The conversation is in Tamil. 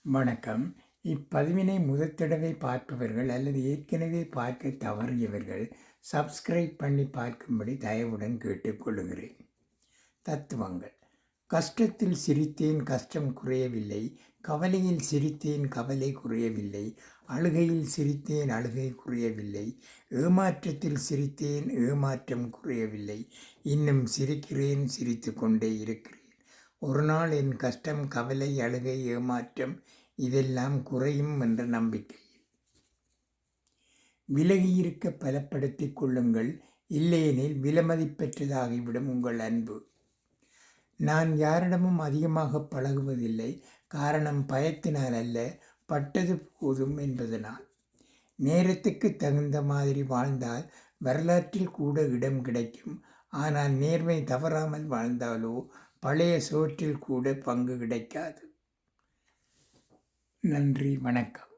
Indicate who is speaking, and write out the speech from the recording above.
Speaker 1: வணக்கம். இப்பதிவினை முதற் தடவை பார்ப்பவர்கள் அல்லது ஏற்கனவே பார்க்க தவறியவர்கள் சப்ஸ்கிரைப் பண்ணி பார்க்கும்படி தயவுடன் கேட்டுக்கொள்கிறேன். தத்துவங்கள். கஷ்டத்தில் சிரித்தேன் கஷ்டம் குறையவில்லை, கவலையில் சிரித்தேன் கவலை குறையவில்லை, அழுகையில் சிரித்தேன் அழுகை குறையவில்லை, ஏமாற்றத்தில் சிரித்தேன் ஏமாற்றம் குறையவில்லை, இன்னும் சிரிக்கிறேன் சிரித்து கொண்டே இருக்கிறேன். ஒரு நாள் என் கஷ்டம் கவலை அழுகை ஏமாற்றம் இதெல்லாம் குறையும் என்ற நம்பிக்கையில். விலகியிருக்க பலப்படுத்திக் கொள்ளுங்கள், இல்லையெனில் விலைமதிப்பற்றதாகிவிடும் உங்கள் அன்பு. நான் யாரிடமும் அதிகமாக பழகுவதில்லை, காரணம் பயத்தினால் அல்ல, பட்டது போதும் என்பதனால். நேரத்துக்கு தகுந்த மாதிரி வாழ்ந்தால் வரலாற்றில் கூட இடம் கிடைக்கும். ஆனால் நேர்மை தவறாமல் வாழ்ந்தாலோ பழைய சோற்றில் கூட பங்கு கிடைக்காது. நன்றி, வணக்கம்.